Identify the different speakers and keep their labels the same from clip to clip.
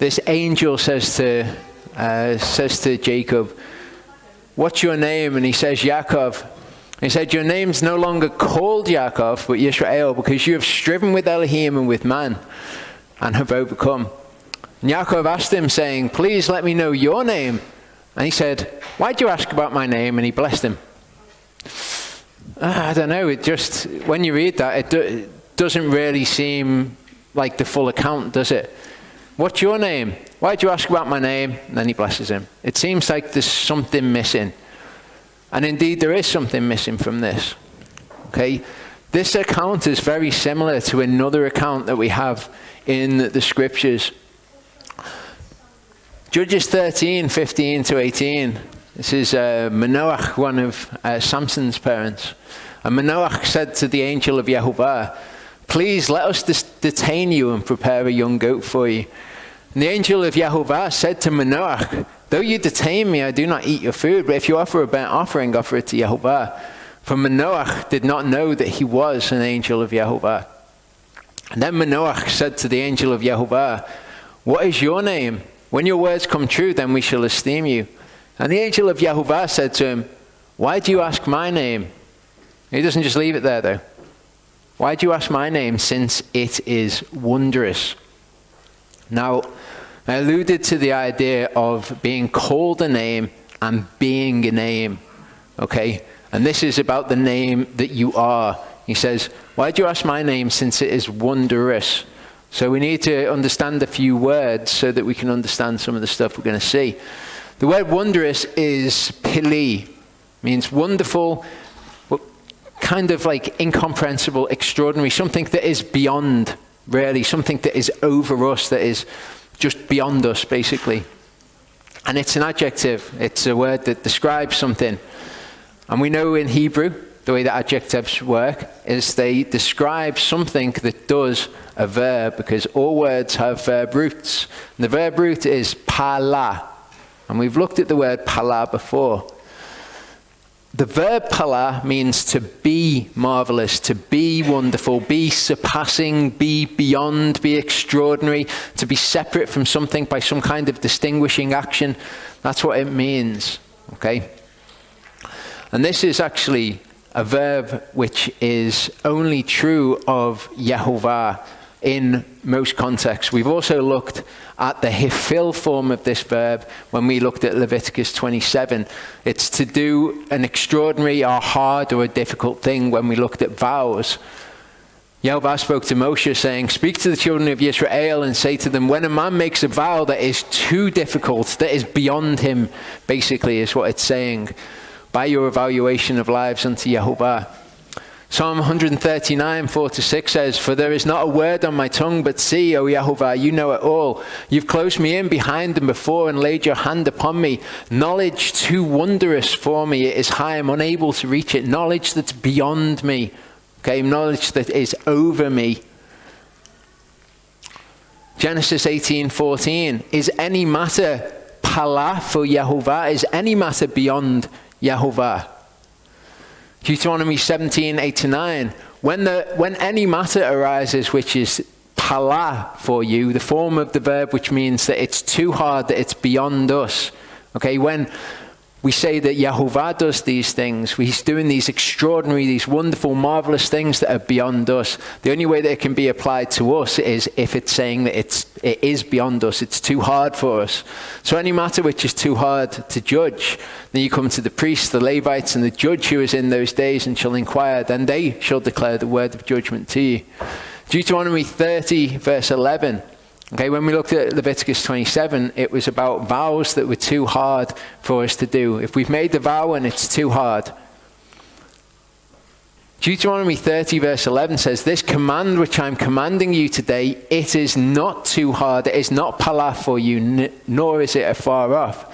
Speaker 1: this angel says to Jacob, "What's your name?" And he says, "Yaakov." He said, "Your name's no longer called Yaakov, but Yisrael, because you have striven with Elohim and with man, and have overcome." And Yaakov asked him, saying, "Please let me know your name." And he said, "Why do you ask about my name?" And he blessed him. I don't know, it just, when you read that, it doesn't really seem like the full account, does it? "What's your name? Why do you ask about my name?" And then he blesses him. It seems like there's something missing. And indeed, there is something missing from this. Okay? This account is very similar to another account that we have in the scriptures. Judges 13:15-18. This is Manoah, one of Samson's parents. And Manoah said to the angel of Yehovah, "Please let us detain you and prepare a young goat for you." And the angel of Yehovah said to Manoah, "Though you detain me, I do not eat your food, but if you offer a burnt offering, offer it to Yehovah." For Manoah did not know that he was an angel of Yehovah. And then Manoah said to the angel of Yehovah, "What is your name? When your words come true, then we shall esteem you." And the angel of Yehovah said to him, "Why do you ask my name?" He doesn't just leave it there though. "Why do you ask my name, since it is wondrous?" Now, I alluded to the idea of being called a name and being a name. Okay? And this is about the name that you are. He says, "Why do you ask my name, since it is wondrous?" So we need to understand a few words so that we can understand some of the stuff we're going to see. The word wondrous is pili, means wonderful, but kind of like incomprehensible, extraordinary, something that is beyond, really, something that is over us, that is just beyond us, basically. And it's an adjective. It's a word that describes something. And we know in Hebrew, the way that adjectives work is they describe something that does a verb, because all words have verb roots. And the verb root is pala. And we've looked at the word pala before. The verb pala means to be marvelous, to be wonderful, be surpassing, be beyond, be extraordinary, to be separate from something by some kind of distinguishing action. That's what it means, okay? And this is actually a verb which is only true of Yehovah in most contexts. We've also looked at the hifil form of this verb when we looked at Leviticus 27. It's to do an extraordinary or hard or a difficult thing when we looked at vows. Yehovah spoke to Moshe saying, "Speak to the children of Israel and say to them, when a man makes a vow that is too difficult, that is beyond him," basically is what it's saying, "by your evaluation of lives unto Yehovah." Psalm 139, 4-6 says, "For there is not a word on my tongue, but see, O Yehovah, you know it all. You've closed me in behind and before and laid your hand upon me. Knowledge too wondrous for me. It is high. I'm unable to reach it. Knowledge that's beyond me." Okay, knowledge that is over me. Genesis 18:14, "Is any matter pala for Yehovah? Is any matter beyond Yehovah?" Deuteronomy 17:8-9, when any matter arises which is pala for you, the form of the verb which means that it's too hard, that it's beyond us. Okay, when we say that Yehovah does these things, he's doing these extraordinary, these wonderful, marvelous things that are beyond us. The only way that it can be applied to us is if it's saying that it is beyond us, it's too hard for us. So any matter which is too hard to judge, then you come to the priests, the Levites, and the judge who is in those days and shall inquire, then they shall declare the word of judgment to you. Deuteronomy 30, verse 11. Okay, when we looked at Leviticus 27, it was about vows that were too hard for us to do. If we've made the vow and it's too hard. Deuteronomy 30, verse 11 says, "This command which I'm commanding you today, it is not too hard. It is not pala for you, nor is it afar off."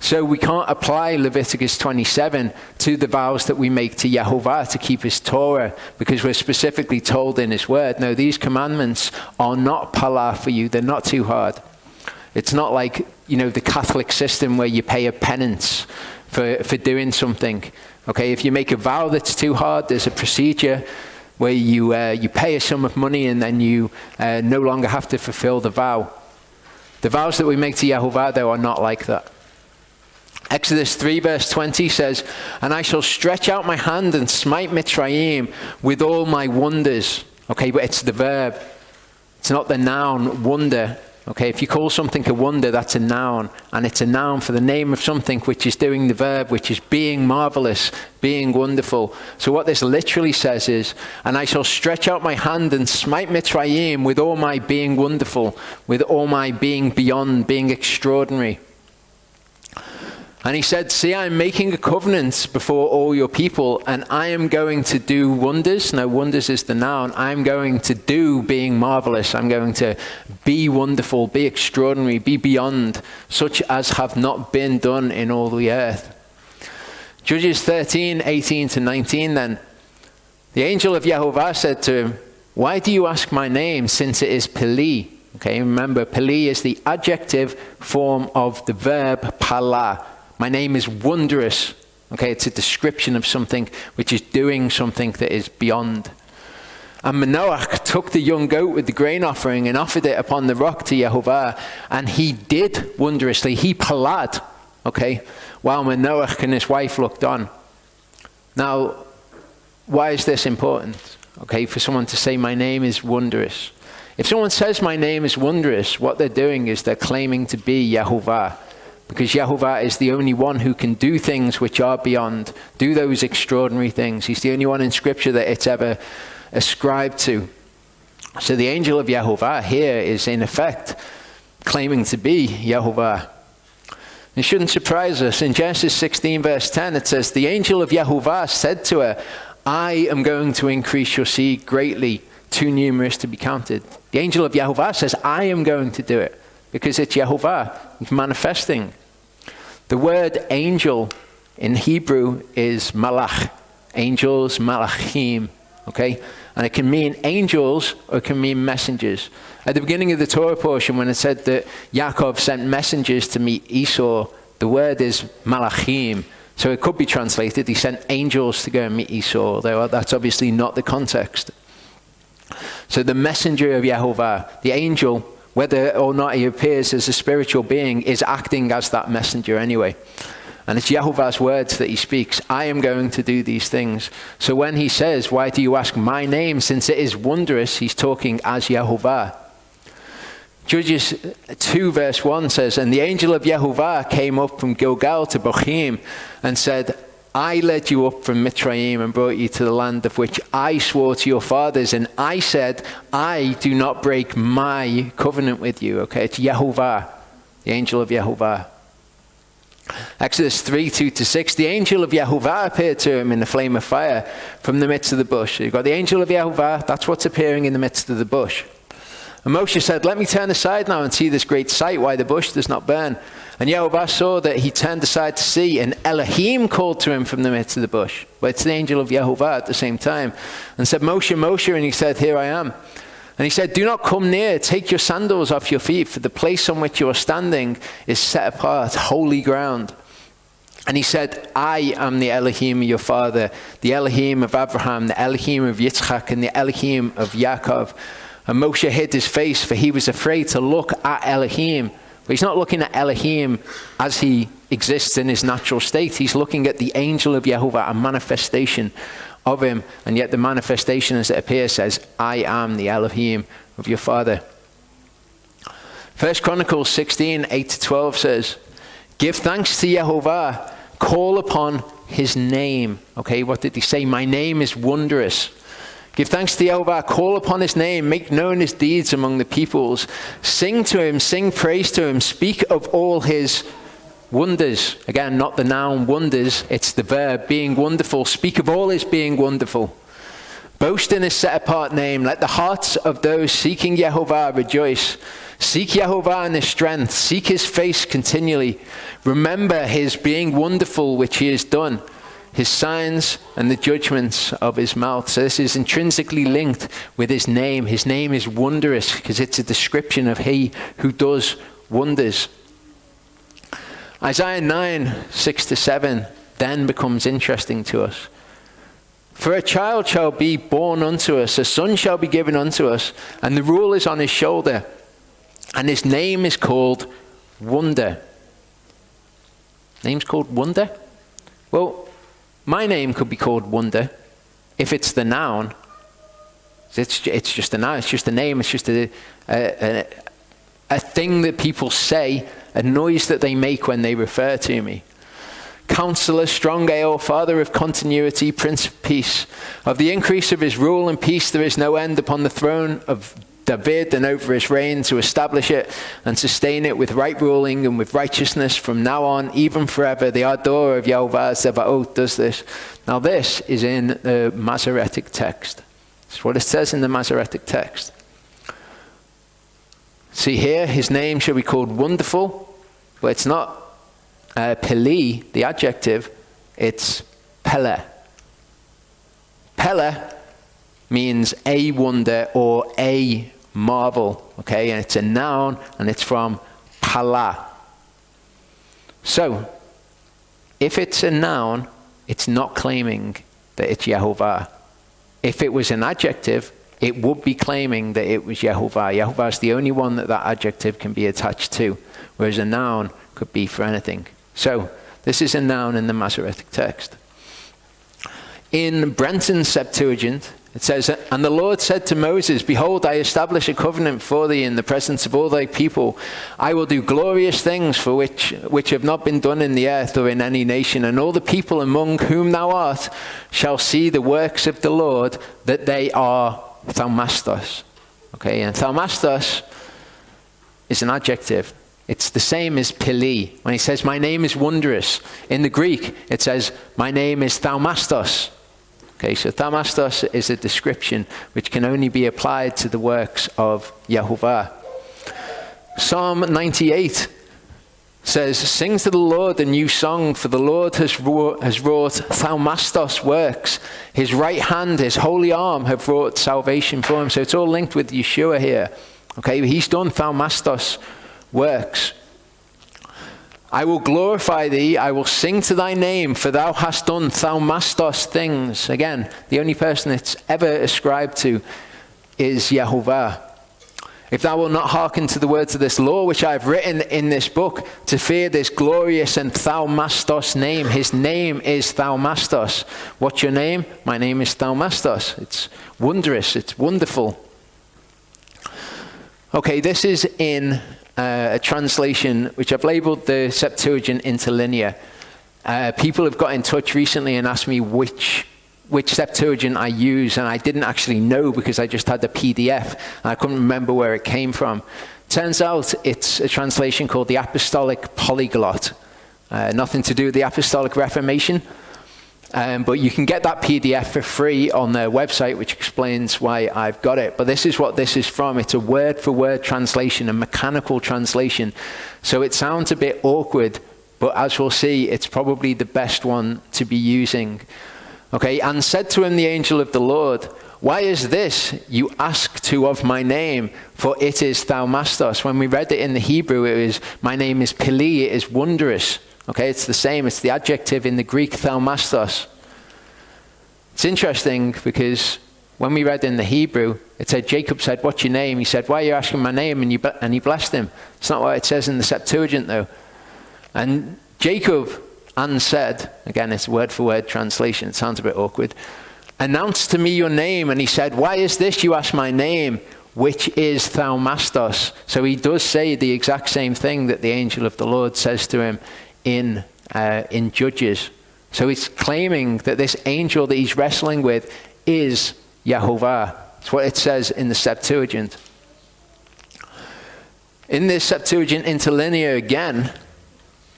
Speaker 1: So we can't apply Leviticus 27 to the vows that we make to Yehovah to keep his Torah, because we're specifically told in his word, no, these commandments are not pala for you. They're not too hard. It's not like, the Catholic system where you pay a penance for doing something. Okay, if you make a vow that's too hard, there's a procedure where you pay a sum of money and then you no longer have to fulfill the vow. The vows that we make to Yehovah, though, are not like that. Exodus 3 verse 20 says, and I shall stretch out my hand and smite Mitzrayim with all my wonders. Okay, but it's the verb. It's not the noun, wonder. Okay, if you call something a wonder, that's a noun. And it's a noun for the name of something which is doing the verb, which is being marvelous, being wonderful. So what this literally says is, and I shall stretch out my hand and smite Mitzrayim with all my being wonderful, with all my being beyond, being extraordinary. And he said, see, I'm making a covenant before all your people, and I am going to do wonders. No, wonders is the noun. I'm going to do being marvelous. I'm going to be wonderful, be extraordinary, be beyond, such as have not been done in all the earth. Judges 13, 18 to 19 then. The angel of Yehovah said to him, why do you ask my name, since it is Peli? Okay, remember, Peli is the adjective form of the verb pala. My name is wondrous. Okay, it's a description of something which is doing something that is beyond. And Manoah took the young goat with the grain offering and offered it upon the rock to Yehovah. And he did wondrously. He palad, okay, while Manoah and his wife looked on. Now, why is this important? Okay, for someone to say, my name is wondrous. If someone says my name is wondrous, what they're doing is they're claiming to be Yehovah. Because Yehovah is the only one who can do things which are beyond, do those extraordinary things. He's the only one in Scripture that it's ever ascribed to. So the angel of Yehovah here is in effect claiming to be Yehovah. It shouldn't surprise us. In Genesis 16 verse 10 it says, the angel of Yehovah said to her, I am going to increase your seed greatly, too numerous to be counted. The angel of Yehovah says, I am going to do it. Because it's Yehovah, it's manifesting. The word angel in Hebrew is malach. Angels, malachim. Okay? And it can mean angels or it can mean messengers. At the beginning of the Torah portion, when it said that Yaakov sent messengers to meet Esau, the word is malachim. So it could be translated, he sent angels to go and meet Esau, although that's obviously not the context. So the messenger of Yehovah, the angel, whether or not he appears as a spiritual being, is acting as that messenger anyway. And it's Yehovah's words that he speaks. I am going to do these things. So when he says, why do you ask my name, since it is wondrous, he's talking as Yehovah. Judges 2 verse 1 says, and the angel of Yehovah came up from Gilgal to Bochim and said, I led you up from Mitzrayim and brought you to the land of which I swore to your fathers. And I said, I do not break my covenant with you. Okay, it's Yehovah, the angel of Yehovah. Exodus 3, 2 to 6, the angel of Yehovah appeared to him in a flame of fire from the midst of the bush. So you've got the angel of Yehovah, that's what's appearing in the midst of the bush. And Moshe said, let me turn aside now and see this great sight, why the bush does not burn. And Yehovah saw that he turned aside to see, and Elohim called to him from the midst of the bush. But it's the angel of Yehovah at the same time. And said, Moshe, Moshe, and he said, here I am. And he said, do not come near, take your sandals off your feet, for the place on which you are standing is set apart, holy ground. And he said, I am the Elohim of your father, the Elohim of Abraham, the Elohim of Yitzchak, and the Elohim of Yaakov. And Moshe hid his face, for he was afraid to look at Elohim. But he's not looking at Elohim as he exists in his natural state. He's looking at the angel of Yehovah, a manifestation of him. And yet the manifestation as it appears says, I am the Elohim of your father. 1 Chronicles 16, 8 to 12 says, give thanks to Yehovah, call upon his name. Okay, what did he say? My name is wondrous. Give thanks to Yehovah, call upon his name, make known his deeds among the peoples. Sing to him, sing praise to him, speak of all his wonders. Again, not the noun wonders, it's the verb being wonderful. Speak of all his being wonderful. Boast in his set apart name. Let the hearts of those seeking Yehovah rejoice. Seek Yehovah in his strength. Seek his face continually. Remember his being wonderful which he has done, his signs and the judgments of his mouth. So this is intrinsically linked with his name. His name is wondrous because it's a description of he who does wonders. Isaiah 9, 6 to 7 then becomes interesting to us. For a child shall be born unto us, a son shall be given unto us, and the rule is on his shoulder. And his name is called Wonder. Name's called Wonder? Well, my name could be called Wonder if it's the noun. It's just a noun, it's just a name, it's just a thing that people say, a noise that they make when they refer to me. Counselor, strong ale, Father of continuity, Prince of peace. Of the increase of his rule and peace there is no end upon the throne of David and over his reign, to establish it and sustain it with right ruling and with righteousness from now on, even forever. The ardor of YHVH Zebaoth does this. Now this is in the Masoretic text. It's what it says in the Masoretic text. See here, his name shall be called Wonderful, but it's not Pele, the adjective, it's Pele. Pele means a wonder or a marvel, okay? And it's a noun, and it's from Pala. So, if it's a noun, it's not claiming that it's YHVH. If it was an adjective, it would be claiming that it was YHVH. YHVH is the only one that that adjective can be attached to, whereas a noun could be for anything. So, this is a noun in the Masoretic text. In Brenton's Septuagint, it says, and the Lord said to Moses, behold, I establish a covenant for thee in the presence of all thy people. I will do glorious things for which have not been done in the earth or in any nation. And all the people among whom thou art shall see the works of the Lord, that they are thaumastos. Okay, and thaumastos is an adjective. It's the same as Pele. When he says, my name is Wondrous, in the Greek, it says, my name is thaumastos. Okay, so thaumastos is a description which can only be applied to the works of YHVH. Psalm 98 says, sing to the Lord a new song, for the Lord has wrought thaumastos works. His right hand, his holy arm have wrought salvation for him. So it's all linked with Yeshua here. Okay, he's done thaumastos works. I will glorify thee, I will sing to thy name, for thou hast done thaumastos things. Again, the only person it's ever ascribed to is YHVH. If thou wilt not hearken to the words of this law, which I have written in this book, to fear this glorious and thaumastos name. His name is thaumastos. What's your name? My name is thaumastos. It's wondrous, it's wonderful. Okay, this is in a translation which I've labeled the Septuagint Interlinear. People have got in touch recently and asked me which Septuagint I use, and I didn't actually know because I just had the PDF and I couldn't remember where it came from. Turns out it's a translation called the Apostolic Polyglot. Nothing to do with the Apostolic Reformation, but you can get that PDF for free on their website, which explains why I've got it. But this is what this is from. It's a word-for-word translation, a mechanical translation. So it sounds a bit awkward, but as we'll see, it's probably the best one to be using. Okay, and said to him the angel of the Lord, why is this you ask to of my name? For it is thaumastos. When we read it in the Hebrew, it was, my name is Pele, it is wondrous. Okay, it's the same. It's the adjective in the Greek thaumastos. It's interesting because when we read in the Hebrew, it said, Jacob said, what's your name? He said, why are you asking my name? And he blessed him. It's not what it says in the Septuagint, though. And Jacob said, again, it's word-for-word translation. It sounds a bit awkward. Announce to me your name. And he said, why is this you ask my name, which is thaumastos? So he does say the exact same thing that the angel of the Lord says to him in Judges. So he's claiming that this angel that he's wrestling with is YHVH. That's what it says in the Septuagint. In this Septuagint Interlinear again,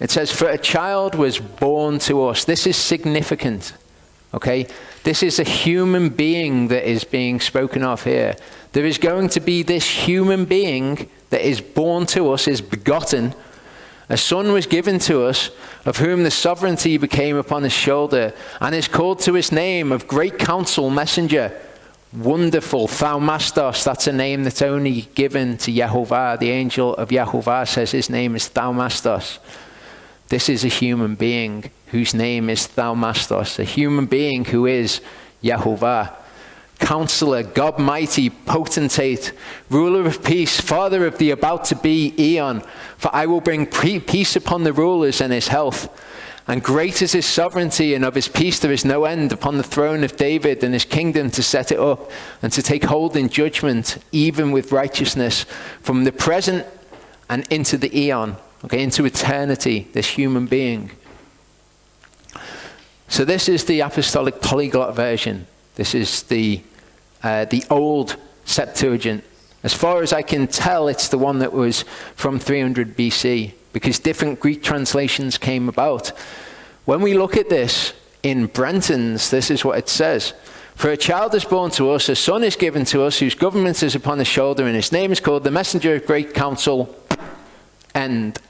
Speaker 1: it says, for a child was born to us. This is significant. Okay? This is a human being that is being spoken of here. There is going to be this human being that is born to us, is begotten. A son was given to us, of whom the sovereignty became upon his shoulder, and is called to his name of Great Counsel, Messenger, Wonderful, Thaumastos. That's a name that's only given to YHVH. The angel of YHVH says his name is Thaumastos. This is a human being whose name is Thaumastos, a human being who is YHVH. Counselor, God mighty, potentate, ruler of peace, Father of the about to be eon. For I will bring peace upon the rulers and his health. And great is his sovereignty, and of his peace there is no end, upon the throne of David and his kingdom to set it up and to take hold in judgment, even with righteousness, from the present and into the eon, okay, into eternity, this human being. So this is the apostolic polyglot version. This is the old Septuagint. As far as I can tell, it's the one that was from 300 BC, because different Greek translations came about. When we look at this in Brenton's, this is what it says. For a child is born to us, a son is given to us, whose government is upon his shoulder, and his name is called the Messenger of Great Counsel. End.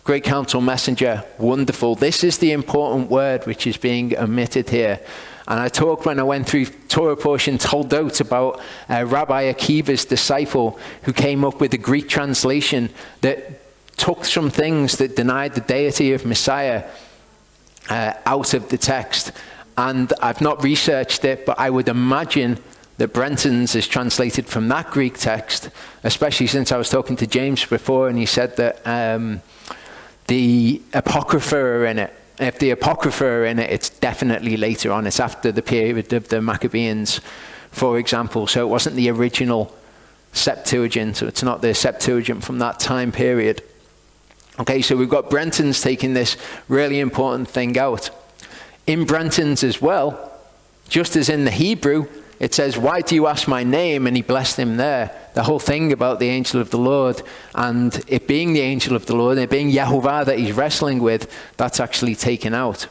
Speaker 1: Great Counsel, Messenger, Wonderful. This is the important word which is being omitted here. And I talked when I went through Torah portion Toldot about Rabbi Akiva's disciple who came up with a Greek translation that took some things that denied the deity of Messiah out of the text. And I've not researched it, but I would imagine that Brenton's is translated from that Greek text, especially since I was talking to James before and he said that the Apocrypha are in it. If the Apocrypha are in it, it's definitely later on. It's after the period of the Maccabees, for example. So it wasn't the original Septuagint. So it's not the Septuagint from that time period. Okay, so we've got Brenton's taking this really important thing out. In Brenton's as well, just as in the Hebrew, it says, why do you ask my name? And he blessed him there. The whole thing about the angel of the Lord and it being the angel of the Lord and it being Yehovah that he's wrestling with, that's actually taken out.